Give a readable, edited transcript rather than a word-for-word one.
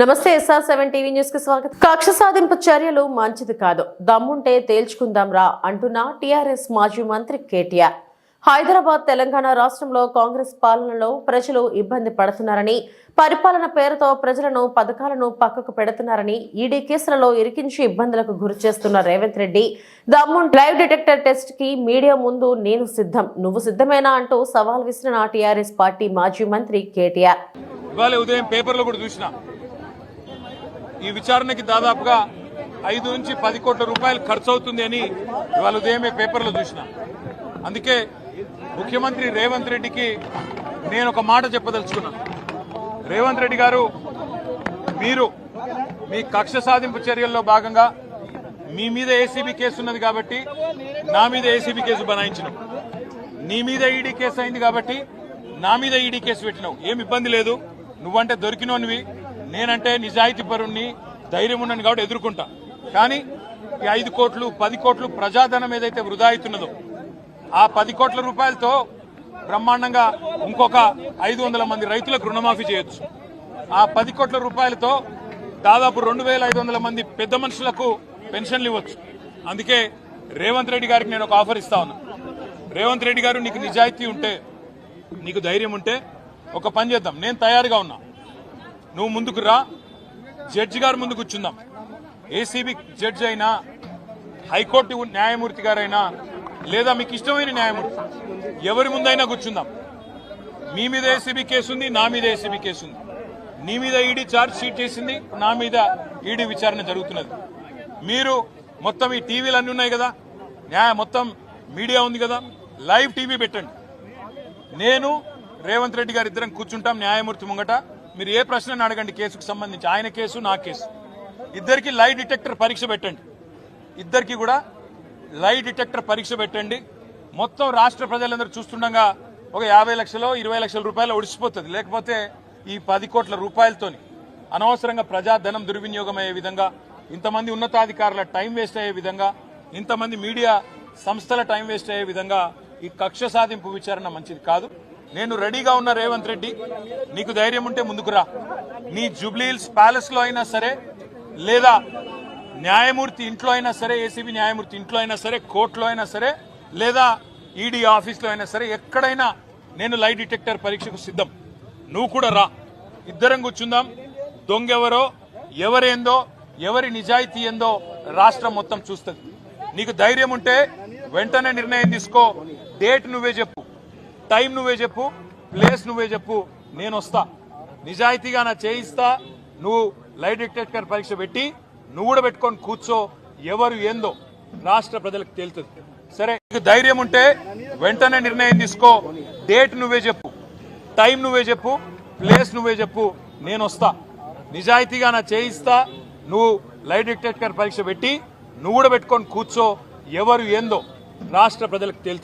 నమస్తే SR7 TV news కి స్వాగతం. కక్ష సాధింపు చర్యలు మంచిది కాదు, దమ్ముంటే తేల్చుకుందాం రా అంటున్న టీఆర్ఎస్ మాజీ మంత్రి కేటీఆర్. హైదరాబాద్ తెలంగాణ రాష్ట్రంలో కాంగ్రెస్ పాలనలో ప్రజలు ఇబ్బంది పడుతున్నారని, పరిపాలన పేరుతో ప్రజలను పథకాలను పక్కకు పెడుతున్నారని, ఈడీ కేసులలో ఇరికించి ఇబ్బందులకు గురి చేస్తున్న రేవంత్ రెడ్డి దమ్ముంటే లైవ్ డిటెక్టర్ టెస్ట్ కి మీడియా ముందు నేను సిద్ధం, నువ్వు సిద్ధమేనా అంటూ సవాల్ విసిరిన టీఆర్ఎస్ పార్టీ మాజీ మంత్రి కేటీఆర్. ఇవాళ ఉదయం పేపర్లో కూడా చూసిన ఈ విచారణకి దాదాపుగా 5 నుంచి 10 కోట్ల రూపాయలు ఖర్చు అవుతుంది అని ఇవాళ ఉదయమే పేపర్లో చూసిన. అందుకే ముఖ్యమంత్రి రేవంత్ రెడ్డికి నేను ఒక మాట చెప్పదలుచుకున్నాను. రేవంత్ రెడ్డి గారు, మీరు మీ కక్ష సాధింపు చర్యల్లో భాగంగా మీ మీద ఏసీబీ కేసు ఉన్నది కాబట్టి నా మీద ఏసీబీ కేసు బనాయించినావు, నీ మీద ఈడీ కేసు అయింది కాబట్టి నా మీద ఈడీ కేసు పెట్టినావు. ఏం ఇబ్బంది లేదు, నువ్వంటే దొరికినోనివి, నేనంటే నిజాయితీ పరుణ్ణి, ధైర్యం ఉన్నాను కాబట్టి ఎదుర్కొంటా. కానీ ఈ 5 కోట్లు 10 కోట్లు ప్రజాధనం ఏదైతే వృధా అవుతున్నదో ఆ 10 కోట్ల రూపాయలతో బ్రహ్మాండంగా ఇంకొక 500 మంది రైతులకు రుణమాఫీ చేయొచ్చు. ఆ 10 కోట్ల రూపాయలతో దాదాపు 2500 మంది పెద్ద మనుషులకు పెన్షన్లు ఇవ్వచ్చు. అందుకే రేవంత్ రెడ్డి గారికి నేను ఒక ఆఫర్ ఇస్తా ఉన్నా. రేవంత్ రెడ్డి గారు, నీకు నిజాయితీ ఉంటే, నీకు ధైర్యం ఉంటే ఒక పని చేద్దాం. నేను తయారుగా ఉన్నా, నువ్వు ముందుకు రా, జడ్జి గారు ముందు కూర్చుందాం. ఏసీబీ జడ్జి అయినా, హైకోర్టు న్యాయమూర్తి గారైనా, లేదా మీకు ఇష్టమైన న్యాయమూర్తి ఎవరి ముందైనా కూర్చుందాం. మీ మీద ఏసీబీ కేసు ఉంది, నా మీద ఏసీబీ కేసు ఉంది. నీ మీద ఈడీ ఛార్జ్ షీట్ చేసింది, నా మీద ఈడీ విచారణ జరుగుతున్నది. మీరు మొత్తం ఈ టీవీలు అన్నీ ఉన్నాయి కదా, మొత్తం మీడియా ఉంది కదా, లైవ్ టీవీ పెట్టండి. నేను రేవంత్ రెడ్డి గారు ఇద్దరం కూర్చుంటాం న్యాయమూర్తి ముంగట. మీరు ఏ ప్రశ్నను అడగండి కేసుకు సంబంధించి, ఆయన కేసు నా కేసు. ఇద్దరికి లై డిటెక్టర్ పరీక్ష పెట్టండి, ఇద్దరికి కూడా లై డిటెక్టర్ పరీక్ష పెట్టండి. మొత్తం రాష్ట్ర ప్రజలందరూ చూస్తుండగా ఒక 50 లక్షలు 20 లక్షల రూపాయలు ఒడిసిపోతుంది. లేకపోతే ఈ 10 కోట్ల రూపాయలతోని అనవసరంగా ప్రజాధనం దుర్వినియోగం అయ్యే విధంగా, ఇంతమంది ఉన్నతాధికారుల టైం వేస్ట్ అయ్యే విధంగా, ఇంతమంది మీడియా సంస్థల టైం వేస్ట్ అయ్యే విధంగా ఈ కక్ష సాధింపు విచారణ మంచిది కాదు. నేను రెడీగా ఉన్న రేవంత్ రెడ్డి, నీకు ధైర్యం ఉంటే ముందుకు రా. నీ జూబ్లీహిల్స్ ప్యాలెస్ లో అయినా సరే, లేదా న్యాయమూర్తి ఇంట్లో అయినా సరే, ఏసీబీ న్యాయమూర్తి ఇంట్లో అయినా సరే, కోర్టులో అయినా సరే, లేదా ఈడీ ఆఫీస్లో అయినా సరే, ఎక్కడైనా నేను లై డిటెక్టర్ పరీక్షకు సిద్ధం. నువ్వు కూడా రా, ఇద్దరం కూర్చుందాం. దొంగెవరో, ఎవరేందో, ఎవరి నిజాయితీ ఏందో రాష్ట్రం మొత్తం చూస్తుంది. నీకు ధైర్యం ఉంటే వెంటనే నిర్ణయం తీసుకో. డేట్ నువ్వే చెప్పు, టైం నువ్వే చెప్పు, ప్లేస్ నువ్వే చెప్పు, నేను వస్తా. నిజాయితీగా నా చేయిస్తా. నువ్వు లై డిటెక్టర్ పరీక్ష పెట్టి నువ్వు కూడా పెట్టుకొని కూర్చో. ఎవరు ఏందో రాష్ట్ర ప్రజలకు తేలుతుంది. సరే, నీకు ధైర్యం ఉంటే వెంటనే నిర్ణయం తీసుకో. డేట్ నువ్వే చెప్పు, టైం నువ్వే చెప్పు, ప్లేస్ నువ్వే చెప్పు, నేను వస్తా. నిజాయితీగా నా చేయిస్తా. నువ్వు లై డిటెక్టర్ పరీక్ష పెట్టి నువ్వు కూడా పెట్టుకొని కూర్చో. ఎవరు ఏందో రాష్ట్ర ప్రజలకు తేలుతుంది.